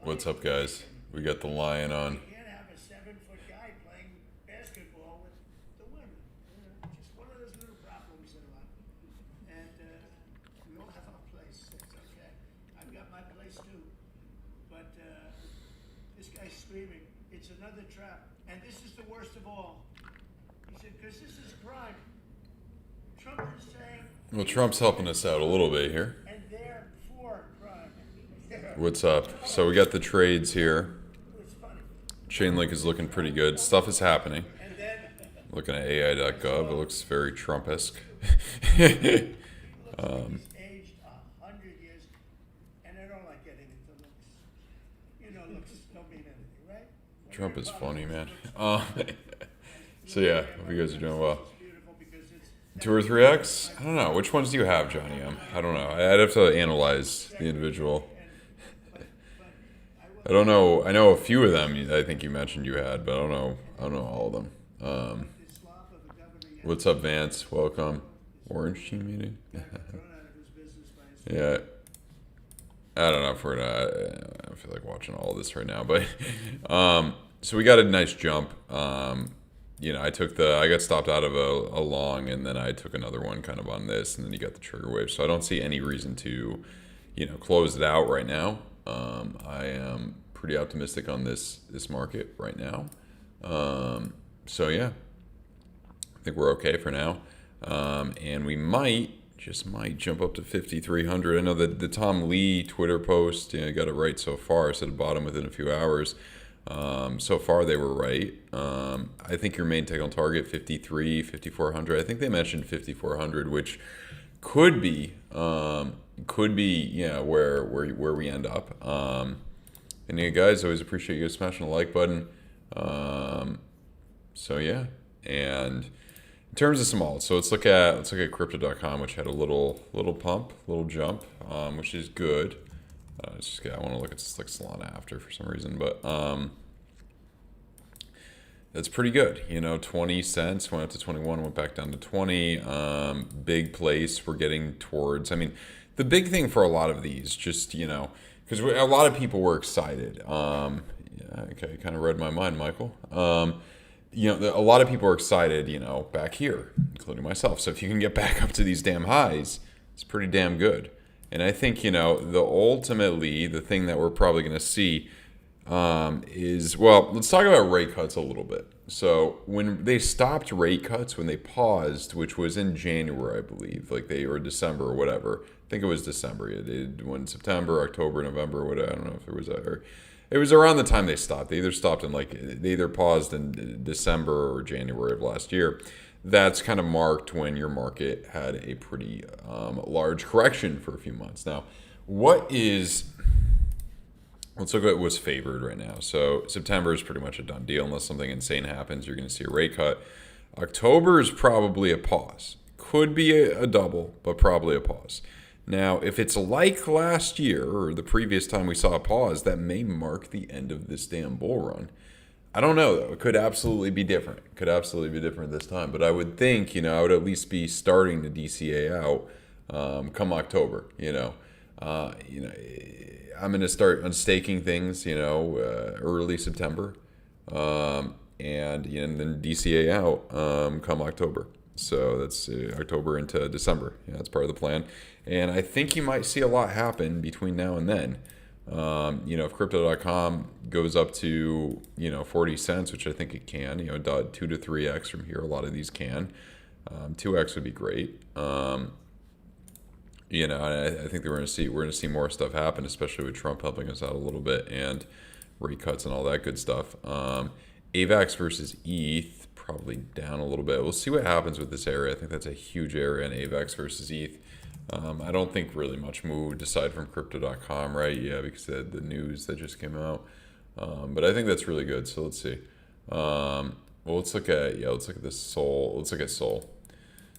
What's up, guys? We got the lion on. You can't have a 7-foot guy playing basketball with the women. Just one of those little problems in life. And we all have our place. It's okay. I've got my place too. But this guy's screaming, it's another trap. And this is the worst of all. He said, because this is crime. Trump is saying, Well, Trump's helping us out a little bit here. and they're for crime. What's up? So we got the trades here. It's funny. Chainlink is looking pretty good. Stuff is happening. And then Looking at AI.gov, it looks very Trump-esque. he's aged 100 years, and I don't like getting into looks. You know, looks don't mean anything, right? Trump is funny, man. So yeah, hope you guys are doing well. It's beautiful because it's 2 or 3x? I don't know. Which ones do you have, Johnny M? I don't know. I'd have to analyze the individual. I don't know. I know a few of them. I think you mentioned you had, but I don't know. I don't know all of them. this slop of a governor yet What's up, Vance? Welcome. Orange team meeting. thrown out of his business by his Yeah. I don't know if we're gonna. I don't feel like watching all this right now, but so we got a nice jump. I got stopped out of a long, and then I took another one kind of on this, and then you got the trigger wave. So I don't see any reason to, close it out right now. I am pretty optimistic on this market right now. So yeah, I think we're okay for now, and we might jump up to 5,300. I know that the Tom Lee Twitter post, got it right so far. I said a bottom within a few hours. So far they were right. I think your main technical target 53, 5,400. I think they mentioned 5,400, which could be where we end up. And yeah, guys, always appreciate you guys smashing the like button. So yeah, and in terms of some alts, so let's look at crypto.com, which had a little pump, little jump, which is good. I want to look at Solana after for some reason, but that's pretty good. 20 cents went up to 21, went back down to 20. Big place. We're getting towards. I mean, the big thing for a lot of these, just because a lot of people were excited. Okay, kind of read my mind, Michael. A lot of people are excited, back here, including myself. So if you can get back up to these damn highs, it's pretty damn good. And I think, ultimately, the thing that we're probably going to see is, well, let's talk about rate cuts a little bit. So when they stopped rate cuts, when they paused, which was in January, I believe, or December or whatever. I think it was December. When September, October, November, whatever. I don't know if it was that, or it was around the time they stopped. They either paused in December or January of last year. That's kind of marked when your market had a pretty large correction for a few months. Now, let's look at what's favored right now. So September is pretty much a done deal. Unless something insane happens, you're going to see a rate cut. October is probably a pause. Could be a double, but probably a pause. Now, if it's like last year or the previous time we saw a pause, that may mark the end of this damn bull run. I don't know, though. It could absolutely be different. It could absolutely be different this time. But I would think, I would at least be starting to DCA out come October. I'm going to start unstaking things, early September, and then DCA out come October. So that's October into December. That's part of the plan. And I think you might see a lot happen between now and then. If crypto.com goes up to, 40 cents, which I think it can, 2 to 3x from here, a lot of these can. 2x would be great. I think we're going to see more stuff happen, especially with Trump helping us out a little bit and rate cuts and all that good stuff. AVAX versus ETH probably down a little bit. We'll see what happens with this area. I think that's a huge area in AVAX versus ETH. I don't think really much moved aside from crypto.com, right? Yeah, because the news that just came out. But I think that's really good. So let's see. Let's look at this Sol. Let's look at Sol.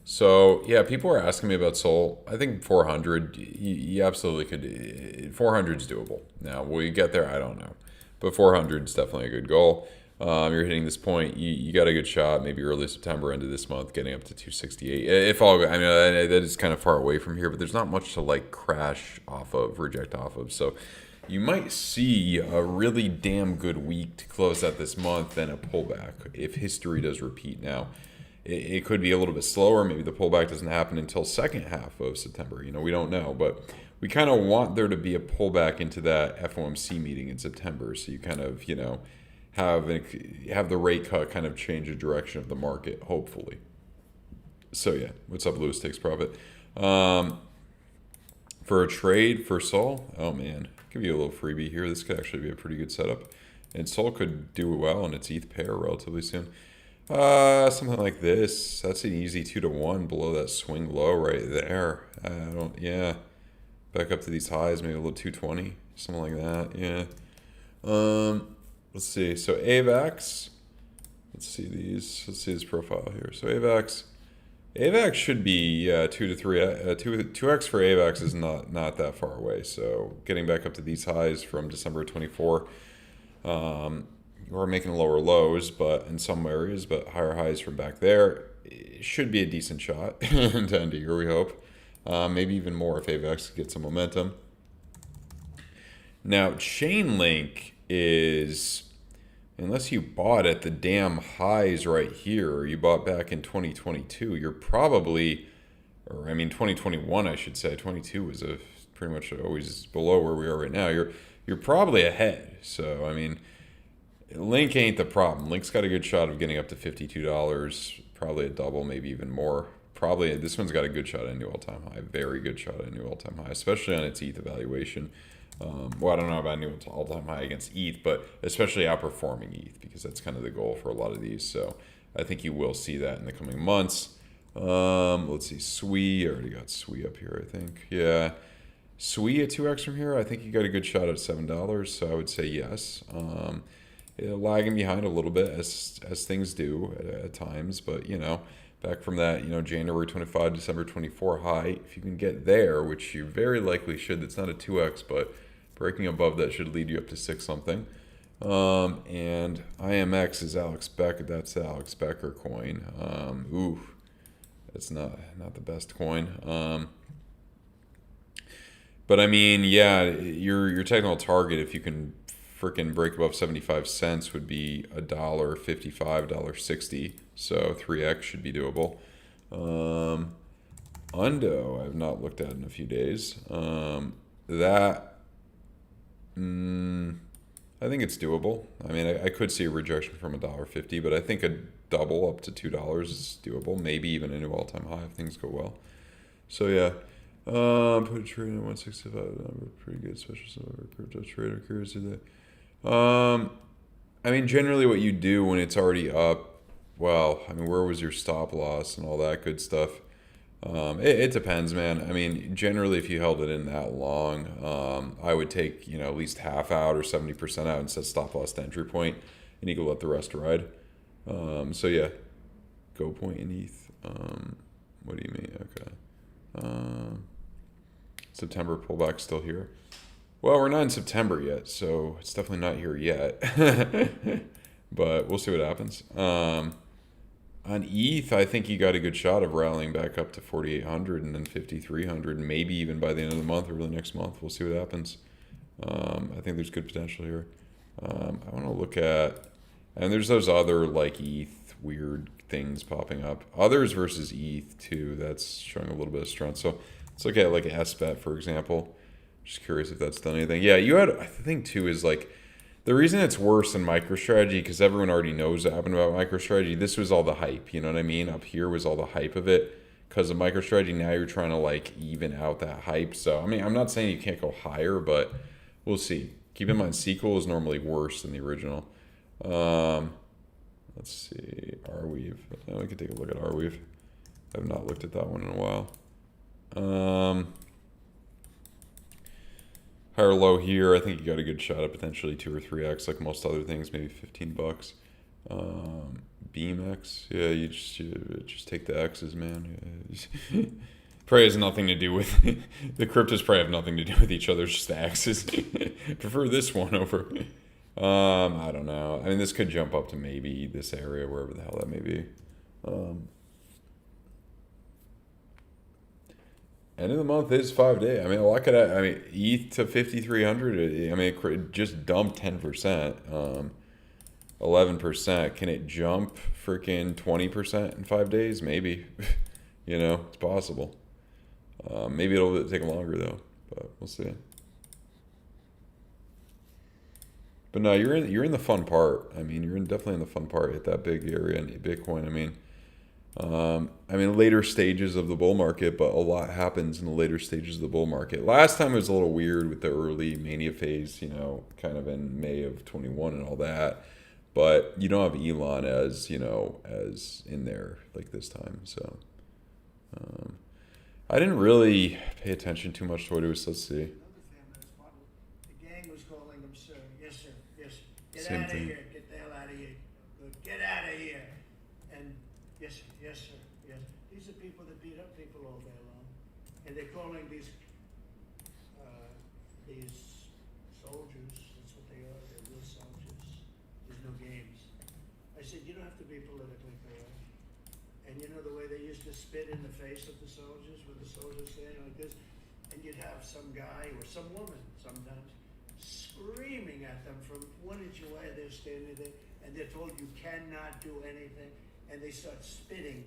So yeah, people are asking me about Sol. I think 400. You absolutely could. 400 is doable. Now, will you get there? I don't know, but 400 is definitely a good goal. You're hitting this point, you got a good shot, maybe early September, end of this month, getting up to 268. If all, that is kind of far away from here, but there's not much to crash off of, reject off of. So you might see a really damn good week to close out this month and a pullback if history does repeat. Now, it could be a little bit slower. Maybe the pullback doesn't happen until second half of September. We don't know, but we kind of want there to be a pullback into that FOMC meeting in September. So you kind of, have the rate cut kind of change the direction of the market, hopefully. So yeah, what's up, Lewis Takes Profit? For a trade for Sol, oh man, give you a little freebie here. This could actually be a pretty good setup, and Sol could do well on its ETH pair relatively soon. Something like this. That's an easy 2-to-1 below that swing low right there. Yeah. Back up to these highs, maybe a little 220, something like that. Yeah. Let's see. So AVAX. Let's see these. Let's see this profile here. So AVAX should be 2 to 3. 2x for AVAX is not that far away. So getting back up to these highs from December 24. We're making lower lows, but in some areas, but higher highs from back there. It should be a decent shot to end the year, we hope. Maybe even more if AVAX gets some momentum. Now, Chainlink is, unless you bought at the damn highs right here, or you bought back in 2022, you're probably, 2021, I should say. 22 was pretty much always below where we are right now. You're probably ahead. So, Link ain't the problem. Link's got a good shot of getting up to $52, probably a double, maybe even more. Probably this one's got a good shot at a new all-time high, very good shot at a new all-time high, especially on its ETH evaluation. Well, I don't know about a new all-time high against ETH, but especially outperforming ETH, because that's kind of the goal for a lot of these. So I think you will see that in the coming months. Let's see, SWE, I already got SWE up here, I think. Yeah, SWE at 2x from here, I think you got a good shot at $7, so I would say yes. Lagging behind a little bit as things do at times, but back from that January 25, December 24 high, if you can get there, which you very likely should. It's not a 2x, but breaking above that should lead you up to 6 something. And IMX is Alex Beck. That's the Alex Becker coin. It's not the best coin. But yeah, your technical target, if you can freaking break above 75 cents, would be $1.55, $1.60. So 3x should be doable. Undo, I've not looked at in a few days. I think it's doable. I could see a rejection from $1.50, but I think a double up to $2 is doable. Maybe even a new all-time high if things go well. So yeah. Put a trade at 165. Number pretty good, especially some of our crypto trader. Curious of that. Generally what you do when it's already up, where was your stop loss and all that good stuff? It depends, man. Generally if you held it in that long, I would take, at least half out or 70% out and set stop loss to entry point, and you can let the rest ride. So yeah, go point in ETH. What do you mean? Okay. September pullback still here. Well, we're not in September yet, so it's definitely not here yet. But we'll see what happens. On ETH, I think you got a good shot of rallying back up to 4,800 and then 5,300, maybe even by the end of the month or early next month. We'll see what happens. I think there's good potential here. I want to look at, and there's those other ETH weird things popping up. Others versus ETH too. That's showing a little bit of strength. So let's look at SBET, for example. Just curious if that's done anything. Yeah, I think too is the reason it's worse than MicroStrategy, because everyone already knows what happened about MicroStrategy. This was all the hype, you know what I mean? Up here was all the hype of it. Because of MicroStrategy, now you're trying to even out that hype. So, I'm not saying you can't go higher, but we'll see. Keep in mind, sequel is normally worse than the original. Let's see, Arweave. We can take a look at Arweave. I have not looked at that one in a while. Higher low here, I think you got a good shot at potentially 2 or 3x, like most other things, maybe $15. BeamX, yeah, you just take the X's, man. Probably has nothing to do with the cryptos. Probably have nothing to do with each other. It's just the X's. Prefer this one over. I don't know. This could jump up to maybe this area, wherever the hell that may be. End of the month is 5 day. I mean, a lot could. I mean, ETH to 5,300. I mean, it just dumped 10%, 11%. Can it jump freaking 20% in 5 days? Maybe. You know, it's possible. Maybe it'll take longer though, but we'll see. But no, you're in the fun part. I mean, definitely in the fun part. Hit that big area in Bitcoin. I mean, later stages of the bull market, but a lot happens in the later stages of the bull market. Last time it was a little weird with the early mania phase, you know, kind of in May of 21 and all that. But you don't have Elon as, you know, as in there like this time. So I didn't really pay attention too much to what it was. Let's see. Another family that's model. The gang was calling him sir. Yes, sir. Yes, sir. Get Same out of thing. here. Get the hell out of here. Good. Get out of here. And yes, sir. Yes, sir. Yes. These are people that beat up people all day long, and they're calling these soldiers. That's what they are. They're real soldiers. There's no games. I said you don't have to be politically correct. And you know the way they used to spit in the face of the soldiers, with the soldiers saying like this, and you'd have some guy or some woman sometimes screaming at them from 1 inch away. They're standing there, and they're told you cannot do anything, and they start spitting.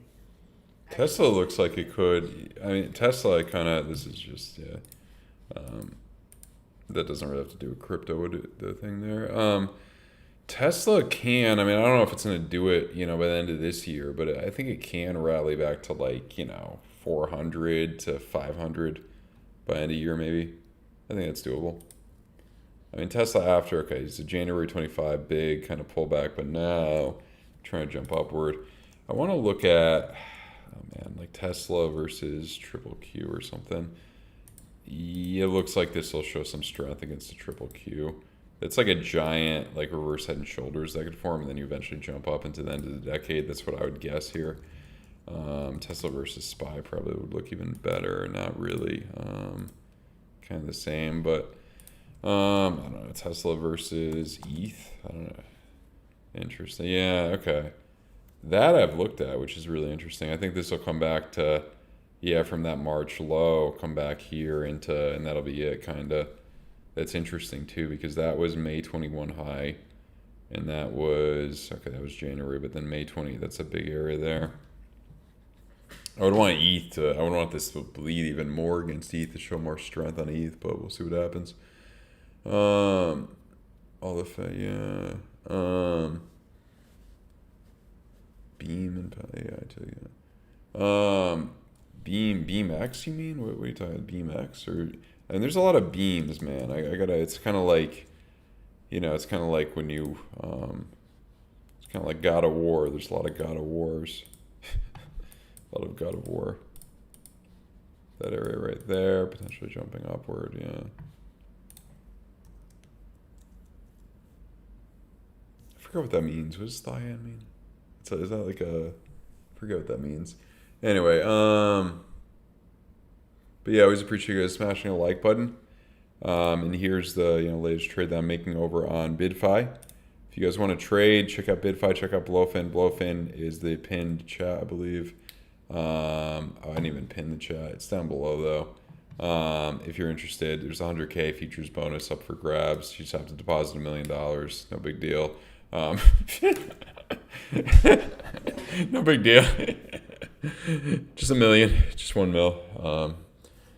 Tesla looks like it could. I mean, Tesla kind of. This is just yeah. That doesn't really have to do with crypto. The thing there. Tesla can. I mean, I don't know if it's going to do it, you know, by the end of this year, but I think it can rally back to like, you know, 400 to 500 by end of year maybe. I think that's doable. I mean, Tesla after, okay, it's a January 25 big kind of pullback, but now trying to jump upward. I want to look at, oh man, like Tesla versus Triple Q or something. Yeah, it looks like this will show some strength against the Triple Q. It's like a giant, like reverse head and shoulders that could form, and then you eventually jump up into the end of the decade. That's what I would guess here. Tesla versus SPY probably would look even better. Not really, kind of the same, but I don't know. Tesla versus ETH. I don't know. Interesting. Yeah. Okay. That I've looked at, which is really interesting. I think this will come back to, yeah, from that March low, come back here into, and that'll be it, kind of. That's interesting too, because that was May 21 high, and that was, okay, that was January, but then May 20, that's a big area there. I would want I would want this to bleed even more against ETH to show more strength on ETH, but we'll see what happens. All the, yeah. Beam and, yeah, I tell you. Beam X, you mean? What are you talking about? Beam X? Or, and there's a lot of beams, man. I gotta, it's kind of like, you know, it's kind of like when you, it's kind of like God of War. There's a lot of God of Wars. A lot of God of War. That area right there, potentially jumping upward, yeah. I forget what that means. What does Thyan mean? Is that like a, I forget what that means. Anyway, but yeah, I always appreciate you guys smashing a like button. And here's the, you know, latest trade that I'm making over on BYDFI. If you guys want to trade, check out BYDFI, check out BloFin. BloFin is the pinned chat, I believe. Oh, I didn't even pin the chat. It's down below though. If you're interested, there's 100K features bonus up for grabs. You just have to deposit $1 million. No big deal. No big deal. Just $1 million, just 1 mil.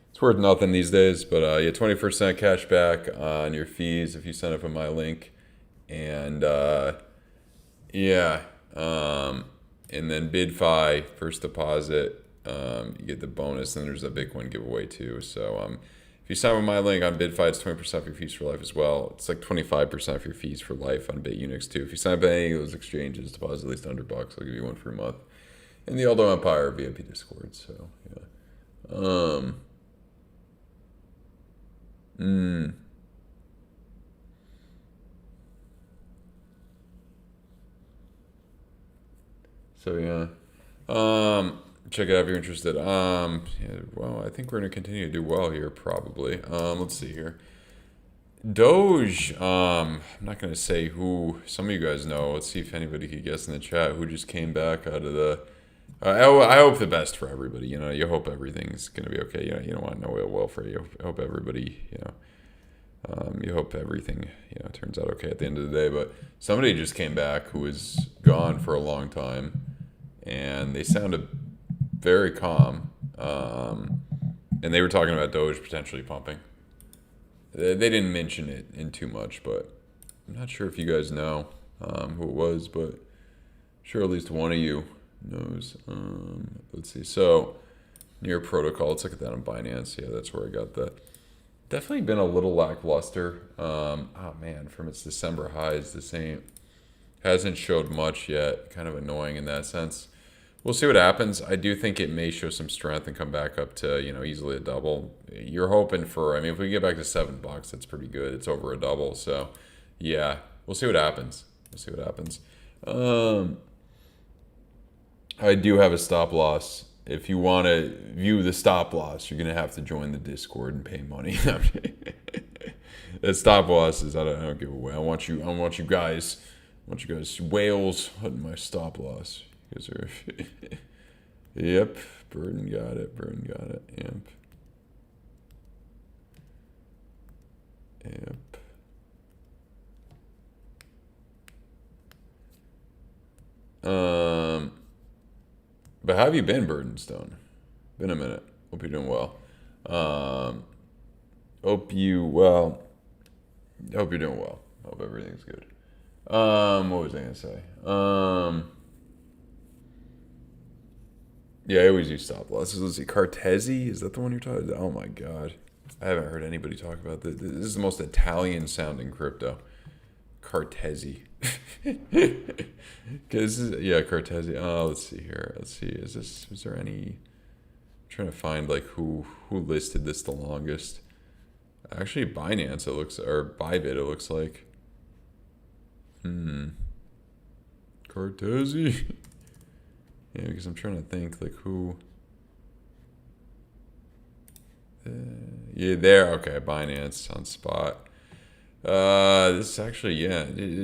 It's worth nothing these days, but yeah, 20% cash back on your fees if you sign up on my link, and yeah, and then BYDFI first deposit, you get the bonus, and there's a Bitcoin giveaway too. So if you sign up with my link on BYDFI, it's 20% for your fees for life as well. It's like 25% for your fees for life on Bitunix too. If you sign up at any of those exchanges, deposit at least $100. I'll give you one for a month. In the Aldo Empire VIP Discord. So yeah. So yeah. Check it out if you're interested. Yeah, well, I think we're gonna continue to do well here probably. Let's see here. Doge, I'm not gonna say who. Some of you guys know. Let's see if anybody could guess in the chat who just came back out of the I hope the best for everybody. You know, you hope everything's gonna be okay. You don't want no ill will for you. I hope everybody, you hope everything, turns out okay at the end of the day. But somebody just came back who was gone for a long time, and they sounded very calm. And they were talking about Doge potentially pumping. They didn't mention it in too much, but I'm not sure if you guys know who it was, but I'm sure at least one of you knows. Let's see. So, near protocol. Let's look at that on Binance. Yeah, that's where I got that. Definitely been a little lackluster. Oh man, from its December highs, this hasn't showed much yet. Kind of annoying in that sense. We'll see what happens. I do think it may show some strength and come back up to, easily a double. You're hoping for, I mean, if we get back to $7, that's pretty good. It's over a double. So, yeah, we'll see what happens. I do have a stop loss. If you want to view the stop loss, you're going to have to join the Discord and pay money. The stop losses, I don't give away. I want you guys, whales hunting my stop loss. You guys are, yep, Burden got it, yep. But how have you been, Burdenstone? Been a minute. Hope you're doing well. Hope you're doing well. Hope everything's good. What was I gonna say? Yeah, I always use stop losses. Let's see, Cartesi, is that the one you're talking about? Oh my god, I haven't heard anybody talk about this. This is the most Italian sounding crypto. Cartesi. Cartesi. Oh, let's see here. Is there any? I'm trying to find like who listed this the longest. Actually, Binance, or Bybit, it looks like. Cartesi. Yeah, because I'm trying to think like who. There. Okay, Binance on spot. This is actually,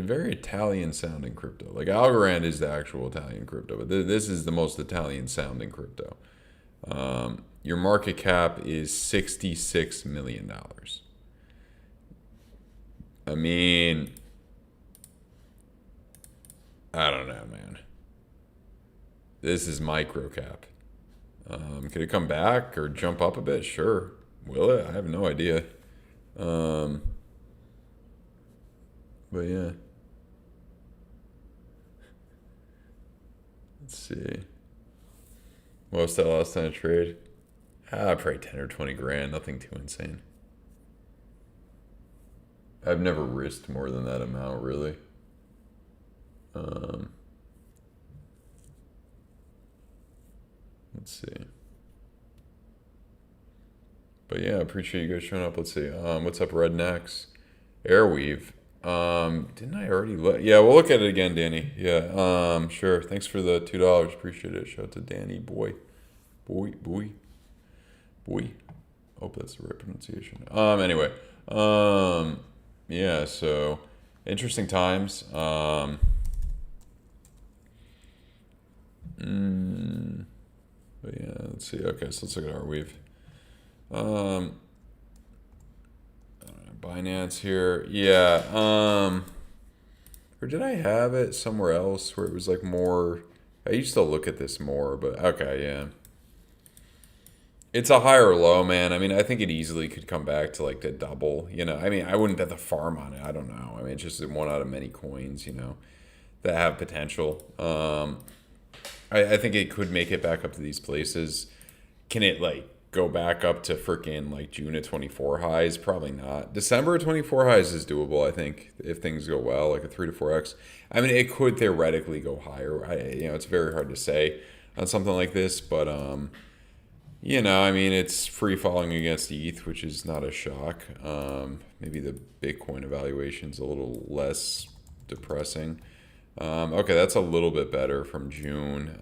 very Italian sounding crypto. Like Algorand is the actual Italian crypto, but this is the most Italian sounding crypto. Your market cap is $66 million. I mean, I don't know, man. This is micro cap. Could it come back or jump up a bit? Sure. Will it? I have no idea. But yeah. Let's see. What was that last time I trade? Probably 10 or 20 grand. Nothing too insane. I've never risked more than that amount, really. Let's see. But yeah, I appreciate you guys showing up. Let's see. What's up, Rednecks? Airweave. Didn't I already look? Yeah, we'll look at it again, Danny. Yeah, sure. Thanks for the $2. Appreciate it. Shout out to Danny. Boy. Hope that's the right pronunciation. Anyway. Yeah, so interesting times. But yeah, let's see. Okay, so let's look at our weave. Binance here. Yeah. Or did I have it somewhere else where it was like more? I used to look at this more, but okay, yeah. It's a higher low, man. I mean, I think it easily could come back to like the double, I mean, I wouldn't bet the farm on it. I don't know. I mean, it's just one out of many coins, that have potential. I think it could make it back up to these places. Can it like go back up to freaking like June of 24 highs? Probably not. December of 24 highs is doable, I think, if things go well, like a 3 to 4x. I mean, it could theoretically go higher. It's very hard to say on something like this, but I mean, it's free falling against ETH, which is not a shock. Maybe the Bitcoin evaluation's a little less depressing. Okay, that's a little bit better from June.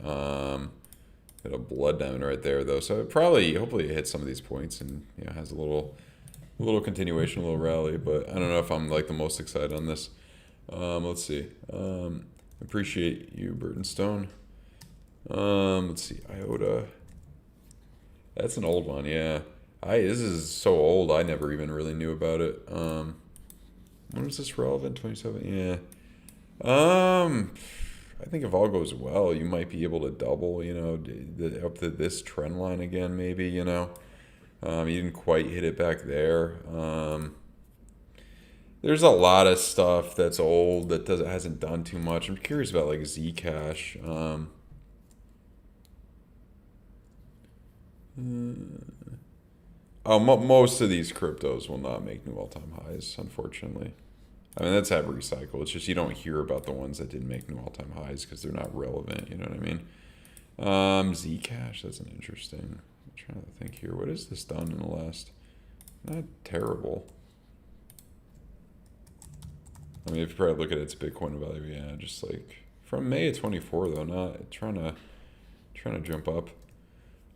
Got a blood diamond right there, though. So hopefully it hits some of these points and has a little continuation, a little rally. But I don't know if I'm like the most excited on this. Let's see. Appreciate you, Burton Stone. Let's see, IOTA. That's an old one, yeah. This is so old. I never even really knew about it. When was this relevant? 27. Yeah. I think if all goes well, you might be able to double. Up to this trend line again, maybe. You didn't quite hit it back there. There's a lot of stuff that's old that hasn't done too much. I'm curious about like Zcash. Most of these cryptos will not make new all-time highs, unfortunately. I mean, that's every cycle. It's just you don't hear about the ones that didn't make new all-time highs because they're not relevant. You know what I mean? Zcash, that's an interesting. I'm trying to think here. What has this done in the last? Not terrible. I mean, if you probably look at its Bitcoin value, yeah, just like from May of 24 though, not trying to jump up.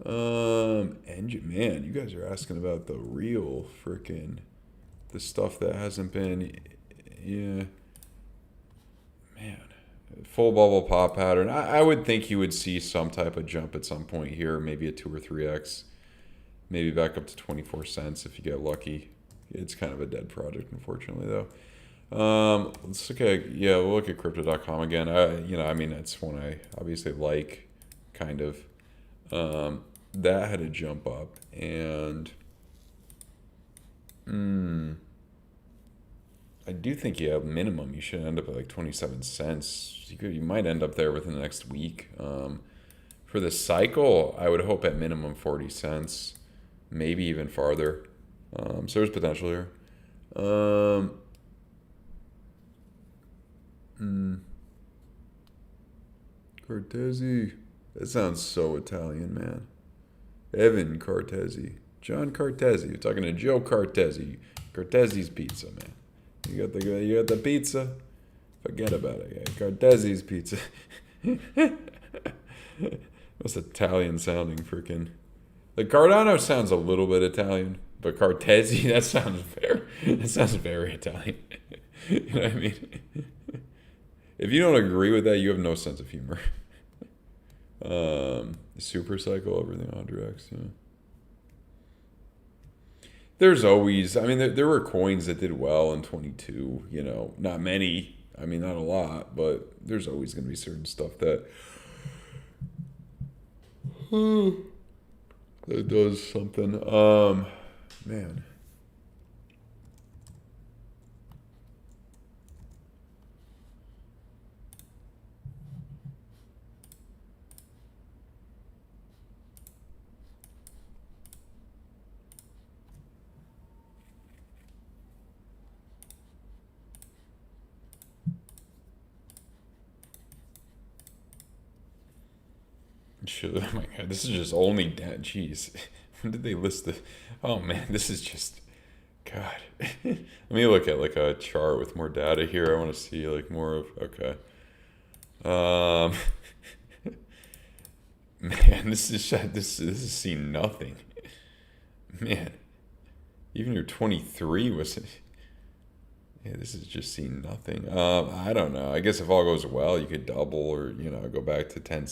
Engine, man, you guys are asking about the real freaking the stuff that hasn't been, yeah, man, full bubble pop pattern. I would think you would see some type of jump at some point here, maybe a 2 or 3x, maybe back up to 24 cents if you get lucky. It's kind of a dead project, unfortunately, though. Let's look at, yeah, we'll look at crypto.com again. I mean, that's one I obviously like, kind of. That had to jump up, and I do think minimum you should end up at like 27 cents. You might end up there within the next week. For the cycle, I would hope at minimum 40 cents, maybe even farther. So there's potential here. Cortesi. That sounds so Italian, man. Evan Cortesi. John Cortesi. You're talking to Joe Cortesi. Cortesi's Pizza, man. You got the pizza? Forget about it. Yeah. Cortesi's Pizza. Most Italian sounding freaking. The Cardano sounds a little bit Italian, but Cortesi, that sounds very Italian. You know what I mean? If you don't agree with that, you have no sense of humor. Super cycle, everything 100x, yeah. There's always, I mean, there were coins that did well in 22, not many, I mean, not a lot, but there's always going to be certain stuff that does something. Man. Oh my god, this is just only data. Jeez, when did they list the? Oh man, this is just God. Let me look at like a chart with more data here. I want to see like more of. Okay. Man, this is seeing nothing. Man, even your 23 was. Yeah, this is just seeing nothing. I don't know. I guess if all goes well, you could double or go back to 10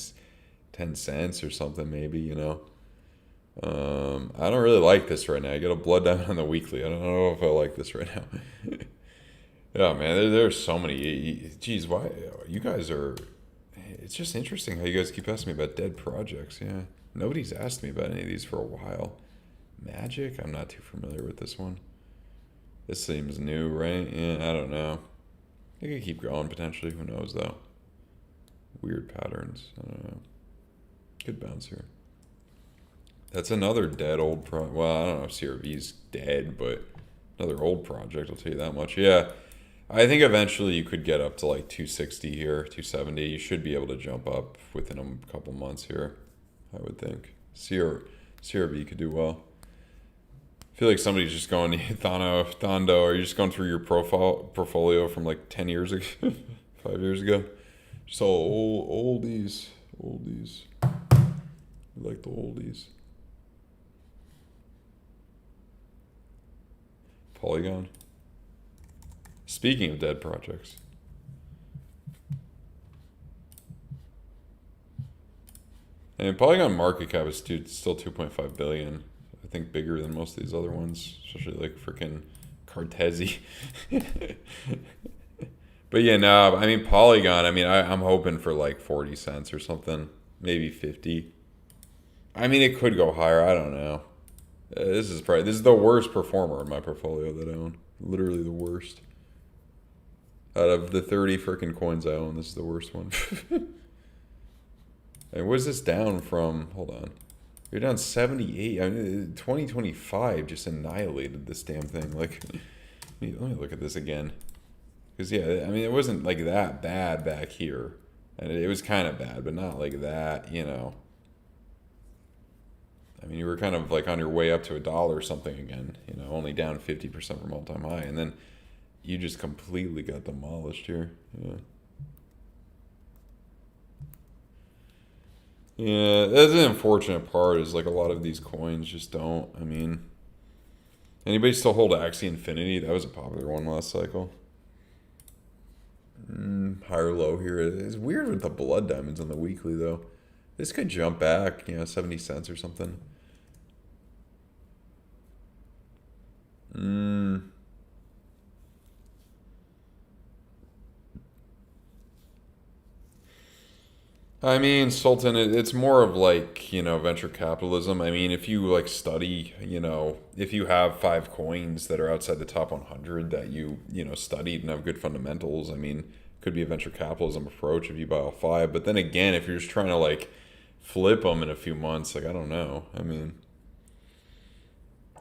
cents or something, maybe. I don't really like this right now. I got a blood down on the weekly. I don't know if I like this right now. Yeah, man, there's so many. Geez, why you guys are? It's just interesting how you guys keep asking me about dead projects. Yeah, nobody's asked me about any of these for a while. Magic, I'm not too familiar with this one. This seems new, right? Yeah, I don't know. It could keep going potentially. Who knows though? Weird patterns. I don't know. Good bounce here. That's another dead old well, I don't know if CRV's dead, but another old project, I'll tell you that much. Yeah, I think eventually you could get up to like 260 here, 270. You should be able to jump up within a couple months here, I would think. CRV could do well. I feel like somebody's just going to Thondo, are you just going through your portfolio from like 10 years ago, 5 years ago? Just all oldies. I like the oldies. Polygon. Speaking of dead projects. And Polygon market cap is still 2.5 billion. I think bigger than most of these other ones, especially like freaking Cartesi. But yeah, no, I mean Polygon. I mean, I'm hoping for like 40 cents or something, maybe 50. I mean, it could go higher. I don't know. This is the worst performer in my portfolio that I own. Literally the worst. Out of the 30 freaking coins I own, this is the worst one. And what's this down from? Hold on. You're down 78. I mean, 2025 just annihilated this damn thing. Like, let me look at this again. Because, yeah, I mean, it wasn't like that bad back here. And it was kind of bad, but not like that, you know. I mean, you were kind of like on your way up to $1 or something again, you know, only down 50% from all-time high. And then you just completely got demolished here. Yeah. Yeah, that's the unfortunate part is like a lot of these coins just don't. I mean, anybody still hold Axie Infinity? That was a popular one last cycle. Higher low here. It's weird with the blood diamonds on the weekly though. This could jump back, you know, 70 cents or something. I mean, Sultan, it's more of like, you know, venture capitalism. I mean, if you like study, you know, if you have 5 coins that are outside the top 100 that you know, studied and have good fundamentals, I mean, could be a venture capitalism approach if you buy all 5. But then again, if you're just trying to like flip them in a few months, like, I don't know. I mean,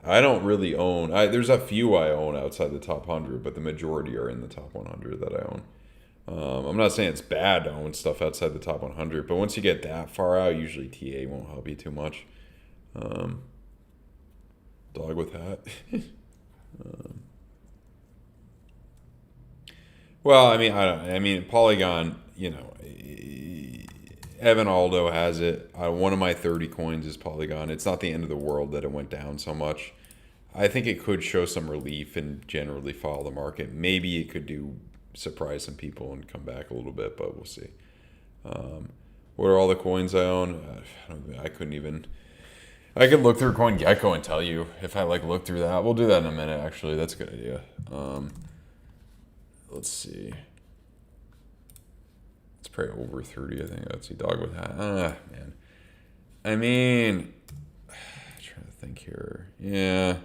I don't really own, there's a few I own outside the top 100, but the majority are in the top 100 that I own. I'm not saying it's bad to own stuff outside the top 100, but once you get that far out, usually TA won't help you too much. Dog with hat. Well, I mean, I mean, Polygon, you know, Evan Aldo has it. One of my 30 coins is Polygon. It's not the end of the world that it went down so much. I think it could show some relief and generally follow the market. Maybe it could surprise some people and come back a little bit, but we'll see. What are all the coins I own? I couldn't even. I could look through CoinGecko and tell you if I like look through that. We'll do that in a minute. Actually, that's a good idea. Let's see. It's probably over 30. I think. Let's see. Dog with hat. Man. I mean, I'm trying to think here. Yeah.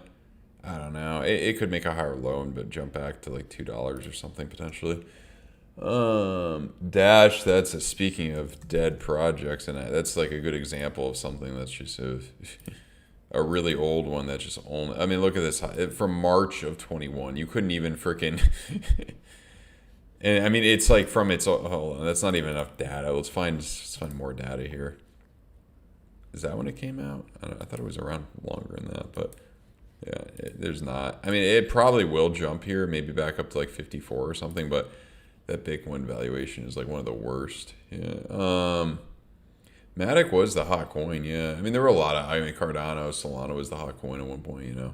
I don't know. It could make a higher low but jump back to like $2 or something potentially. Dash, speaking of dead projects, and that's like a good example of something that's just a really old one that just only. I mean, look at this from March of 21. You couldn't even freaking. And I mean, it's like from its. Hold on, that's not even enough data. Let's find more data here. Is that when it came out? I thought it was around longer than that, but. Yeah, there's not. I mean, it probably will jump here, maybe back up to like 54 or something, but that Bitcoin valuation is like one of the worst. Yeah. Matic was the hot coin, yeah. I mean, there were a lot of, Cardano, Solana was the hot coin at one point, you know.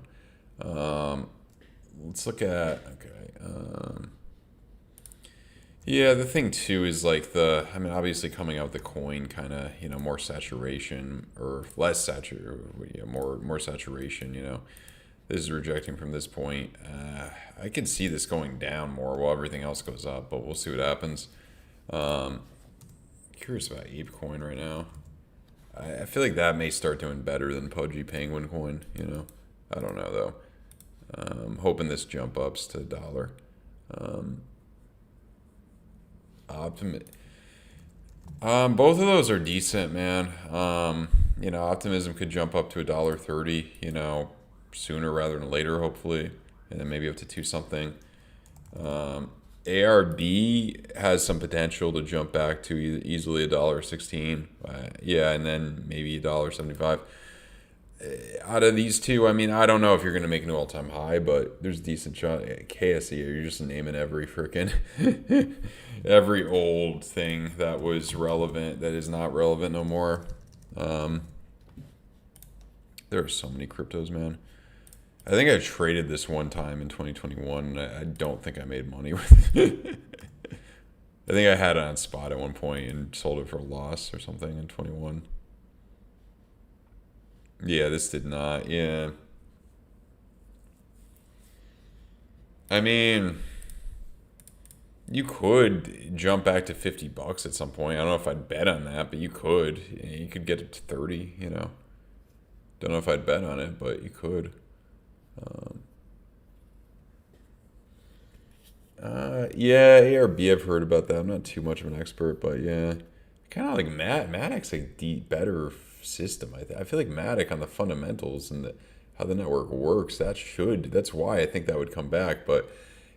Let's look at, okay. Yeah, the thing too is like obviously coming out the coin kind of, you know, more saturation or less saturation, yeah, more saturation, you know. This is rejecting from this point. I can see this going down more while everything else goes up, but we'll see what happens. Curious about ApeCoin right now. I feel like that may start doing better than Pudgy Penguin Coin, you know. I don't know though. I'm hoping this jump ups to $1. Both of those are decent, man. You know, Optimism could jump up to $1.30, you know, sooner rather than later, hopefully, and then maybe up to 2 something. ARB has some potential to jump back to easily $1.16. Yeah, and then maybe $1.75. Out of these two, I mean, I don't know if you're going to make a new all-time high, but there's a decent shot. KSE, you're just naming every freaking every old thing that was relevant that is not relevant no more. There are so many cryptos, man. I think I traded this one time in 2021. I don't think I made money with it. I think I had it on spot at one point and sold it for a loss or something in 21. Yeah, this did not. Yeah. I mean, you could jump back to $50 at some point. I don't know if I'd bet on that, but you could. You could get it to 30, you know. Don't know if I'd bet on it, but you could. Yeah, ARB, I've heard about that. I'm not too much of an expert, but yeah. Kind of like Matic's a better system. I feel like Matic on the fundamentals and how the network works, that's why I think that would come back. But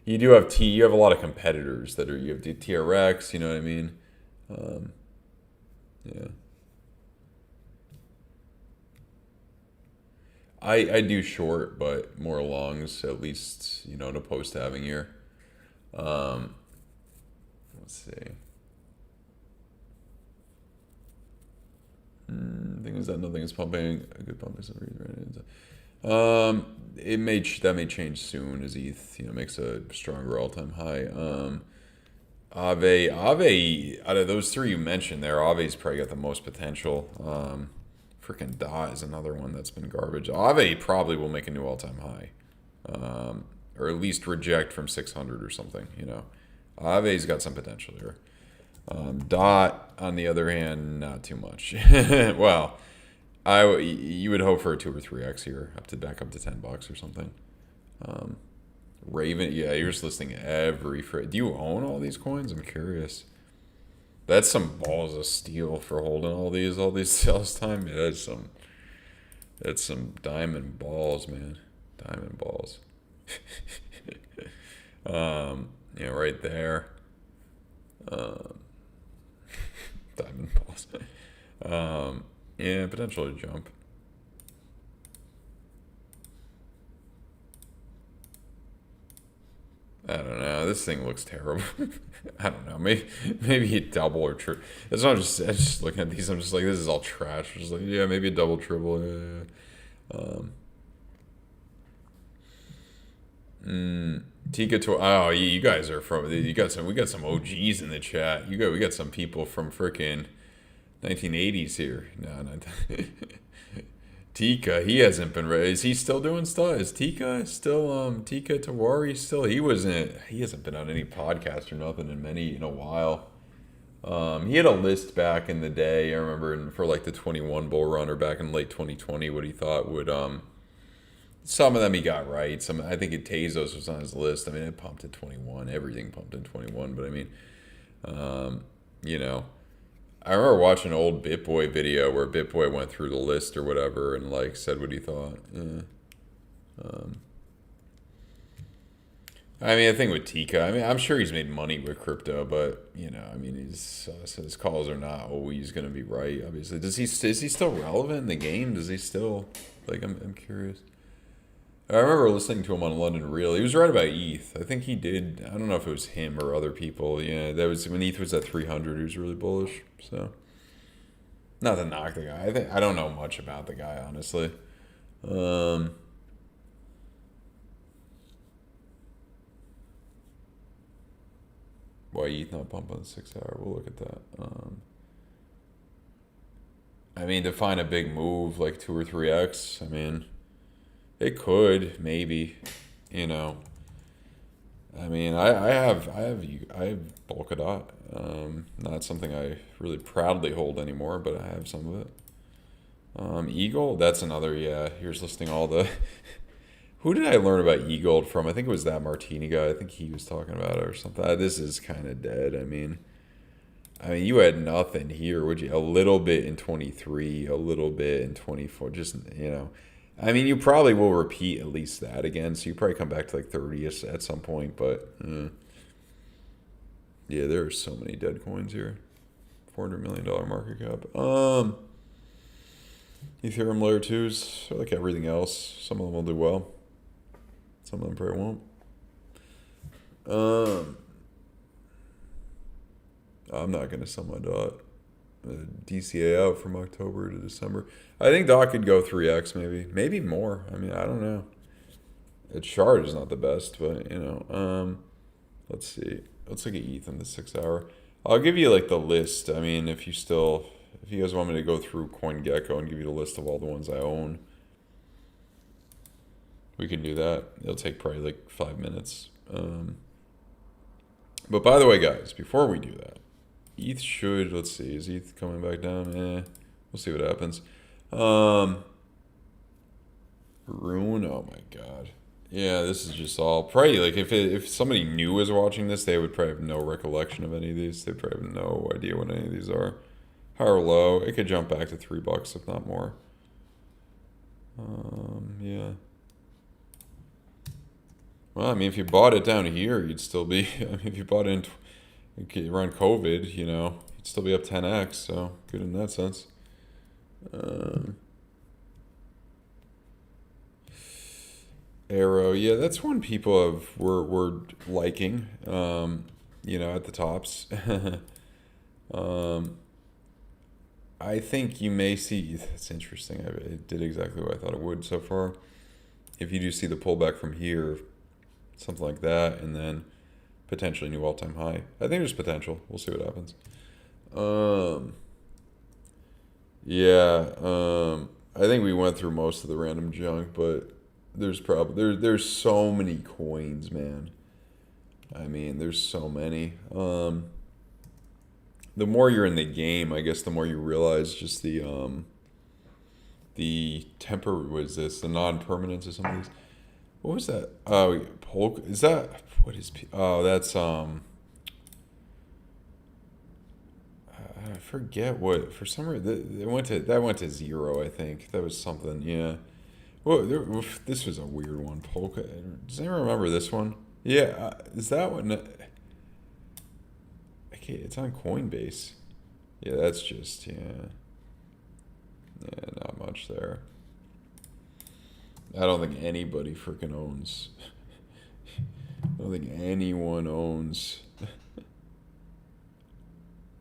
you have a lot of competitors you have the TRX, you know what I mean? Um, yeah. I do short, but more longs, at least, in a post halving year. Um, let's see. Thing is that nothing is pumping. A good pump is right. That may change soon as ETH makes a stronger all time high. Ave, out of those three you mentioned there, Ave's probably got the most potential. Freaking Dot is another one that's been garbage. Ave probably will make a new all time high, or at least reject from 600 or something. Ave's got some potential here. Dot, on the other hand, not too much. Well, you would hope for a 2 or 3x here, back up to $10 or something. Raven, yeah, you're just listing do you own all these coins? I'm curious. That's some balls of steel for holding all these sales time. Yeah, that's some diamond balls, man. Diamond balls. Yeah, right there. Um, Diamond balls. Yeah, potential to jump. I don't know. This thing looks terrible. I don't know. Maybe a double or triple. That's not just looking at these. I'm just like, this is all trash. Just like, yeah, maybe a double, triple. Yeah. Tika to you guys are from we got some OGs in the chat. We got some people from frickin' 1980s here. No, not Tika. He hasn't been. Is he still doing stuff? Is Tika still Tika Tawari still? He hasn't been on any podcast or nothing in a while. He had a list back in the day. I remember for like the 21 bull run or back in late 2020, what he thought would some of them he got right. I think Tezos was on his list. I mean, it pumped at 21. Everything pumped in 21. But I mean, you know, I remember watching an old BitBoy video where BitBoy went through the list or whatever and like said what he thought. Yeah. I mean, I think with Tika, I mean, I'm sure he's made money with crypto, but I mean, his calls are not always going to be right. Obviously, is he still relevant in the game? Does he still I'm curious. I remember listening to him on London Real. He was right about ETH. I think he did. I don't know if it was him or other people. Yeah, that was when ETH was at 300. He was really bullish. So, not to knock the guy. I don't know much about the guy, honestly. Why ETH not pump on the 6 hour? We'll look at that. I mean, to find a big move like 2 or 3x. I mean, it could maybe. I mean, I have Polkadot. Not something I really proudly hold anymore, but I have some of it. Eagle, that's another. Yeah, here's listing all the. Who did I learn about eGold from? I think it was that Martini guy. I think he was talking about it or something. This is kind of dead. I mean, you had nothing here, would you? A little bit in 23, a little bit in 24. Just I mean, you probably will repeat at least that again. So you probably come back to like 30 at some point. But yeah, there are so many dead coins here. $400 million market cap. Ethereum layer 2s are like everything else. Some of them will do well. Some of them probably won't. I'm not going to sell my DOT. DCA out from October to December. I think DOT could go 3x maybe. Maybe more. I mean, I don't know. Its chart is not the best, but, let's see. Let's look at ETH in the 6 hour. I'll give you like the list. I mean, if If you guys want me to go through CoinGecko and give you the list of all the ones I own, we can do that. It'll take probably like 5 minutes. But by the way, guys, before we do that, ETH should, let's see, is ETH coming back down? We'll see what happens. Rune, oh my god. Yeah, this is just all, probably, like, if somebody new was watching this, they would probably have no recollection of any of these. They probably have no idea what any of these are. High or low, it could jump back to $3, if not more. Yeah. Well, I mean, if you bought it down here, you'd still be, I mean, if you bought it around COVID, you know, you'd still be up 10x, so good in that sense. Arrow, yeah, that's one people were liking, you know, at the tops. I think you may see, that's interesting, it did exactly what I thought it would so far. If you do see the pullback from here, something like that, and then potentially new all-time high. I think there's potential. We'll see what happens. I think we went through most of the random junk, but there's probably there's so many coins, man. I mean, there's so many. The more you're in the game, I guess the more you realize just the temper was this, the non-permanence of some of these. What was that? Oh, Polk. Is that what is? Oh, that's I forget what. For some reason, that went to zero. I think that was something. Yeah. Well, this was a weird one. Polka. Does anyone remember this one? Yeah. Is that one? Okay, it's on Coinbase. Yeah, that's just Yeah, not much there. I don't think anybody freaking owns. I don't think anyone owns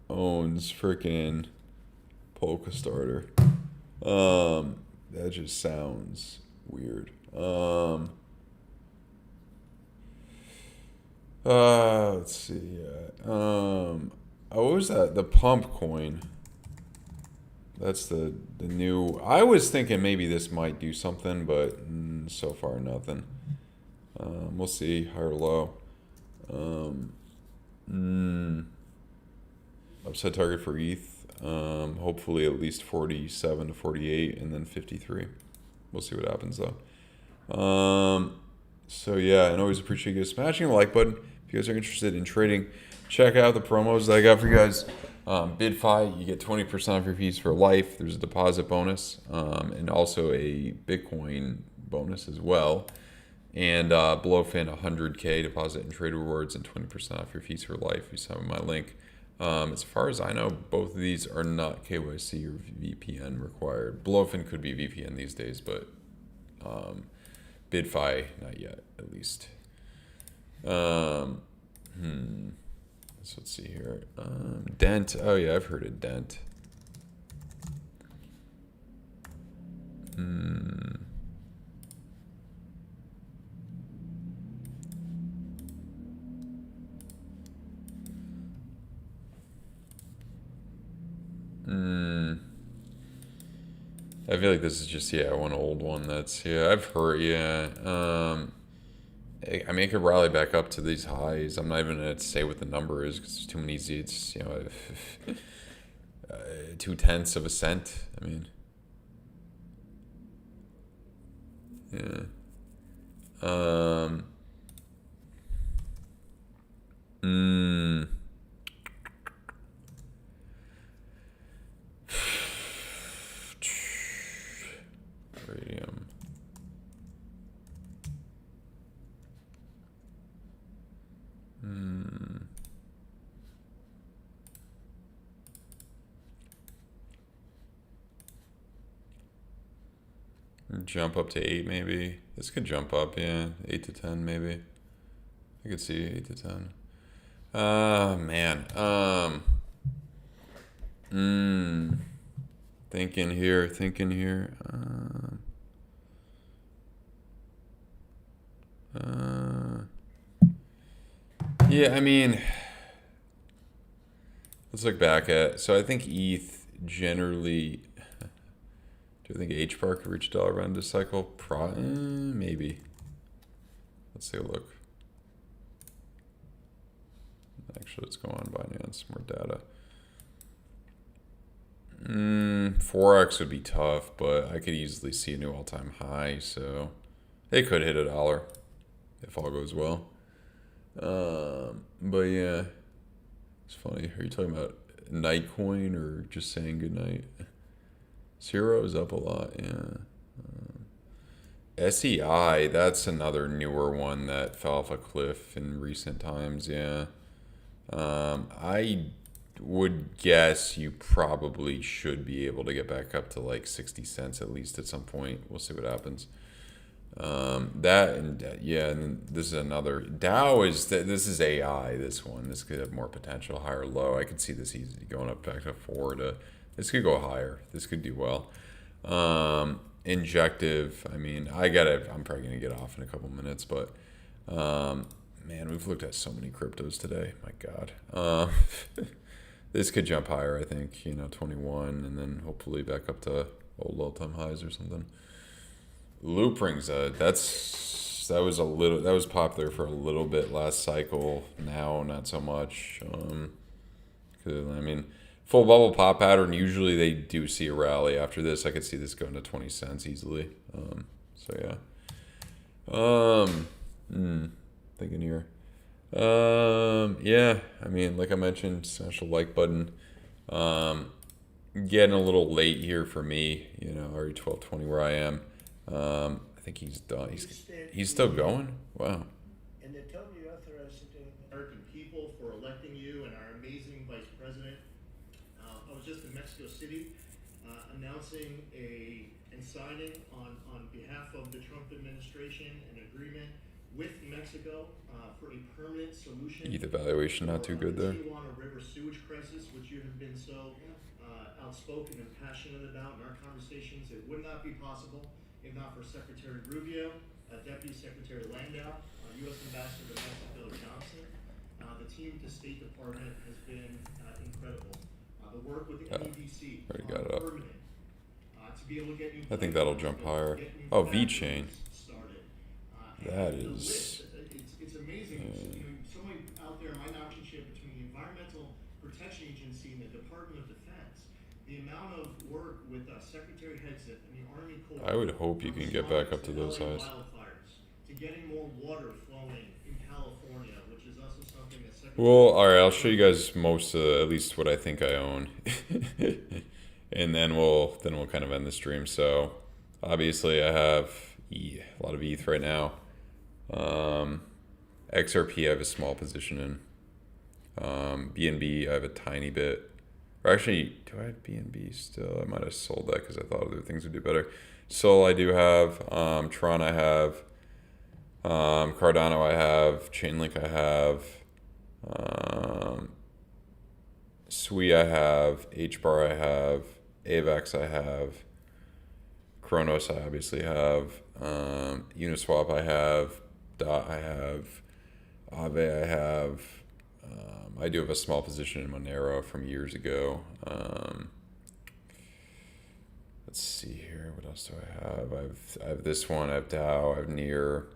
freaking Polka Starter. That just sounds weird. Let's see. What was that? The pump coin. That's the new. I was thinking maybe this might do something, but so far nothing. We'll see, high or low. Upside target for ETH. Hopefully at least 47 to 48, and then 53. We'll see what happens though. So yeah, and always appreciate you guys smashing the like button. If you guys are interested in trading, check out the promos that I got for you guys. BYDFI, you get 20% off your fees for life. There's a deposit bonus, and also a Bitcoin bonus as well. And BloFin, 100K deposit and trade rewards, and 20% off your fees for life. You saw my link. As far as I know, both of these are not KYC or VPN required. BloFin could be VPN these days, but BYDFI, not yet, at least. So let's see here. Dent. Oh yeah, I've heard of Dent. I feel like this is just one old one that's I've heard I mean, it could rally back up to these highs. I'm not even going to say what the number is because there's too many Z. It's 0.2 of a cent. I mean, yeah. Radium. Jump up to 8 maybe. This could jump up, 8 to 10 maybe. I could see 8 to 10. Man. Thinking here. Yeah, I mean, let's look back at. So I think ETH generally, do I think H bar could reach dollar around this cycle? Maybe. Let's take a look. Actually, let's go on Binance, more data. 4x would be tough, but I could easily see a new all-time high, so they could hit $1 if all goes well. But yeah, it's funny. Are you talking about Nightcoin or just saying goodnight? Zero is up a lot, yeah. SEI, that's another newer one that fell off a cliff in recent times, yeah. I would guess you probably should be able to get back up to like 60 cents at least at some point. We'll see what happens. That and yeah, and then this is another Dow this is AI. This could have more potential, higher low. I could see this easily going up back to 4 to. This could go higher. This could do well. Injective. I mean, I'm probably gonna get off in a couple minutes, but man, we've looked at so many cryptos today. My God. This could jump higher. I think 21, and then hopefully back up to old all-time highs or something. Loop rings, that was popular for a little bit last cycle. Now not so much. 'Cause, I mean, full bubble pop pattern. Usually they do see a rally after this. I could see this going to 20 cents easily. So yeah. Thinking here. Yeah. I mean, like I mentioned, smash the like button. Getting a little late here for me. Already 12:20 where I am. I think he's done. He's still going. Wow. And they totally authorized to do American people for electing you and our amazing vice president. I was just in Mexico City announcing and signing on behalf of the Trump administration an agreement with Mexico for a permanent solution. ETH evaluation not too good there. The Tijuana River sewage crisis, which you have been so outspoken and passionate about in our conversations. It would not be possible if not for Secretary Rubio, Deputy Secretary Landau, U.S. Ambassador to Mexico Johnson. The team at the State Department has been incredible. The work with the NEDC permanent to be able to get new. I think that'll jump higher. Oh, VeChain. That is. It's amazing. Someone out there, my relationship between the Environmental Protection Agency and the Department of Defense, the amount of work with Secretary Hegseth and the Army Corps. I would hope you can get back up to those highs. To getting more water flowing in California, which is also something that Secretary. Well, all right. I'll show you guys most of at least what I think I own, and then we'll kind of end the stream. So obviously I have a lot of ETH right now. XRP I have a small position in. BNB I have a tiny bit. Or actually, do I have BNB still? I might have sold that because I thought other things would do better. Sol I do have. Tron I have. Cardano I have. Chainlink I have. Sui I have. HBAR I have. AVAX I have. Kronos I obviously have. Uniswap I have. DOT I have. Aave I have. I do have a small position in Monero from years ago. Let's see here. What else do I have? I have this one. I have DAO. I have Near.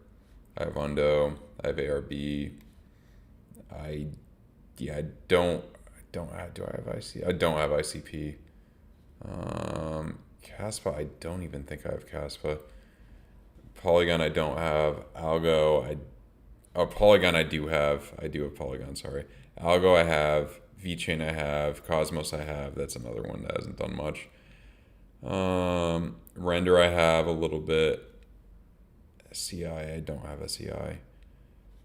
I have Undo. I have ARB. I don't. Do I have IC? I don't have ICP. Caspa. I don't even think I have Caspa. Polygon. I don't have. Algo. Polygon. I do have. I do have Polygon. Sorry. Algo I have, VeChain I have, Cosmos I have. That's another one that hasn't done much. Render I have a little bit. SCI I don't have SCI.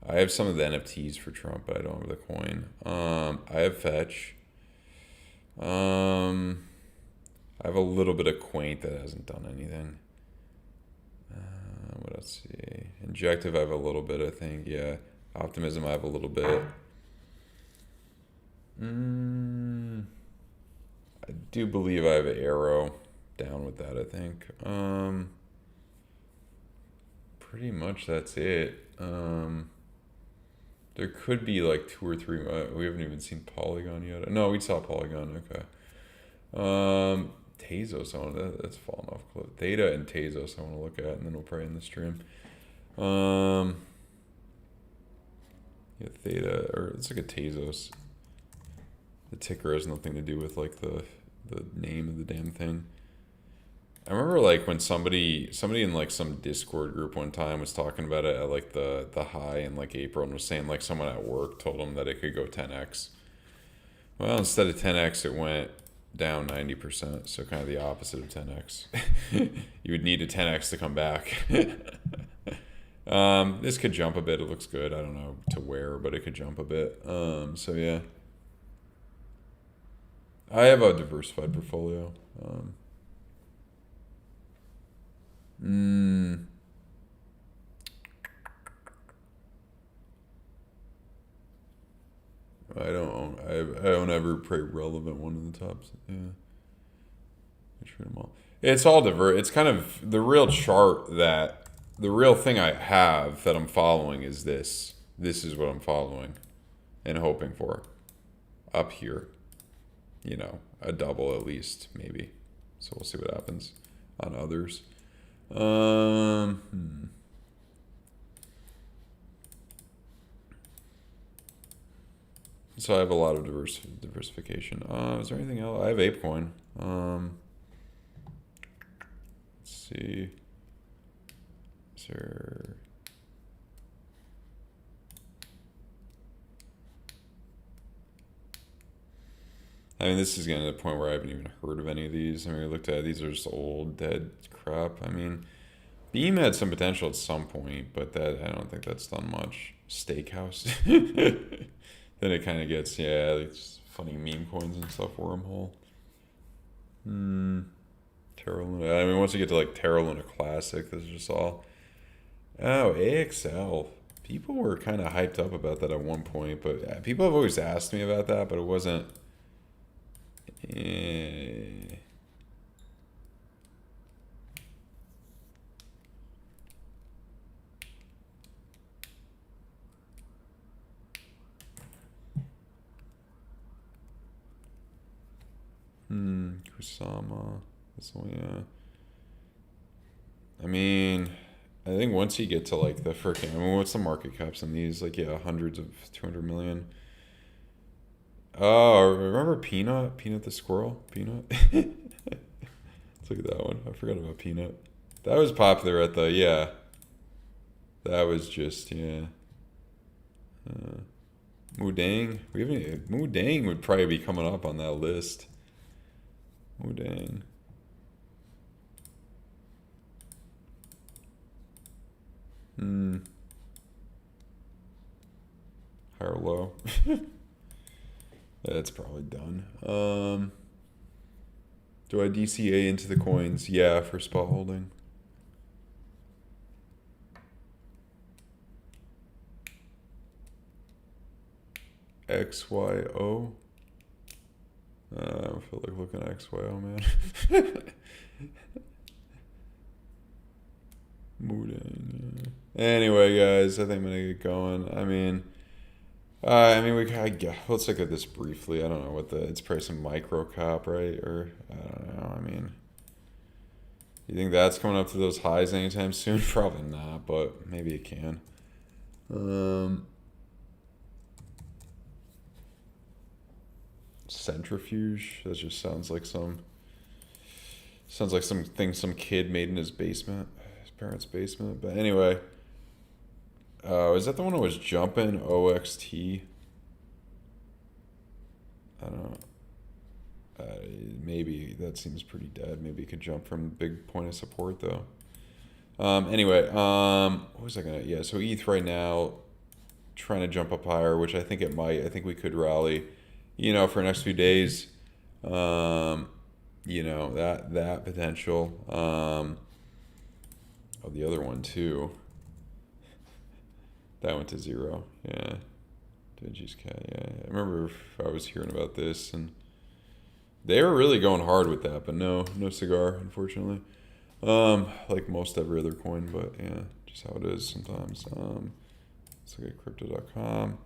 I have some of the NFTs for Trump, but I don't have the coin. I have Fetch. I have a little bit of Quaint that hasn't done anything. What else? See, Injective I have a little bit. I think yeah. Optimism I have a little bit. I do believe I have an Arrow down with that, I think. Pretty much that's it. There could be like 2 or 3. We haven't even seen Polygon yet. No, we saw Polygon. Okay. Tezos, that's falling off cliff. Theta and Tezos I want to look at, and then we'll probably end the stream. Yeah, Theta, or it's like a Tezos. The ticker has nothing to do with like the name of the damn thing. I remember like when somebody in like some Discord group one time was talking about it at like the high in like April, and was saying like someone at work told them that it could go 10x. Well, instead of 10x, it went down 90%, so kind of the opposite of 10x. You would need a 10x to come back. This could jump a bit. It looks good. I don't know to where, but it could jump a bit. So yeah, I have a diversified portfolio. I don't ever pray relevant one in the tops. Yeah, I trade them all. It's all diverse. It's kind of the real chart that the real thing I have that I'm following is this. This is what I'm following and hoping for up here. You know, a double at least, maybe. So we'll see what happens on others. So I have a lot of diversification. Is there anything else? I have ApeCoin. Let's see. Is there... I mean, this is getting to the point where I haven't even heard of any of these. I mean, we looked at these are just old, dead crap. I mean, Beam had some potential at some point, but that I don't think that's done much. Steakhouse. Then it kind of gets, yeah, like just funny meme coins and stuff. Wormhole. Terra Luna. I mean, once you get to like Terra Luna Classic, this is just all. Oh, AXL. People were kind of hyped up about that at one point, but people have always asked me about that, but it wasn't. Kusama. This one, yeah. I mean, I think once you get to like the freaking, I mean, what's the market caps on these? Like, yeah, hundreds of 200 million. Oh, remember Peanut? Peanut the squirrel? Peanut? Let's look at that one. I forgot about Peanut. That was popular at the, yeah. That was just, yeah. Mudang. We haven't, Mudang would probably be coming up on that list. Mudang. High or low? That's probably done. Do I DCA into the coins? Yeah, for spot holding. XYO. I feel like looking at XYO, man. Mooding. Anyway, guys, I think I'm gonna get going. I mean, let's look at this briefly. I don't know what it's probably some micro cap, right? Or I don't know. I mean, you think that's coming up to those highs anytime soon? Probably not, but maybe it can. Centrifuge. That just sounds like something some kid made in his basement, his parents' basement. But anyway, is that the one that was jumping? OXT. I don't know. Maybe that seems pretty dead. Maybe it could jump from big point of support though. Anyway, what was I gonna? Yeah, so ETH right now, trying to jump up higher, which I think it might. I think we could rally. You know, for the next few days, you know, that potential. Oh, the other one too. That went to 0. Yeah. Digi's cat. Yeah. I remember I was hearing about this, and they were really going hard with that, but no cigar, unfortunately. Like most every other coin, but yeah, just how it is sometimes. Let's look at crypto.com.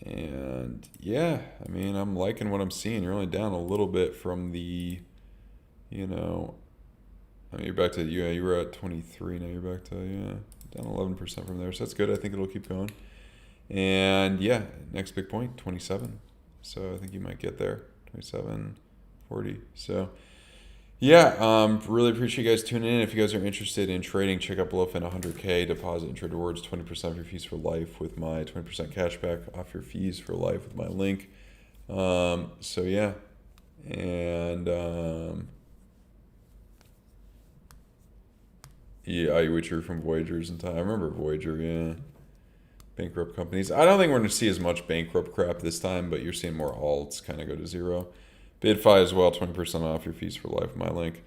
And yeah, I mean, I'm liking what I'm seeing. You're only down a little bit from the, you know, I mean, you're back to, yeah, you were at 23. Now you're back to, yeah, down 11% from there. So that's good. I think it'll keep going. And yeah, next big point, 27. So I think you might get there, 27.40. So yeah, really appreciate you guys tuning in. If you guys are interested in trading, check out BloFin 100K deposit and trade rewards, 20% of your fees for life with my 20% cashback off your fees for life with my link. So yeah, and yeah, I withdrew from Voyagers in time. I remember Voyager, yeah. Bankrupt companies. I don't think we're going to see as much bankrupt crap this time, but you're seeing more alts kind of go to zero. BYDFI as well, 20% off your fees for life. My link.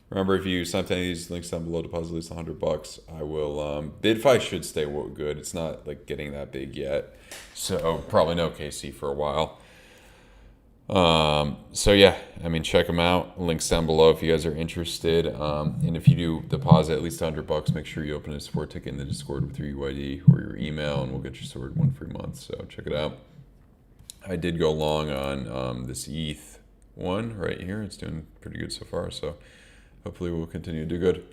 Remember, if you sign up to any of these links down below, deposit at least $100. I will. BYDFI should stay good. It's not like getting that big yet, so probably no KC for a while. So yeah, I mean, check them out. Links down below if you guys are interested. And if you do deposit at least $100, make sure you open a support ticket in the Discord with your UID or your email, and we'll get you sorted 1 free month. So check it out. I did go long on this ETH one right here. It's doing pretty good so far. So hopefully we'll continue to do good.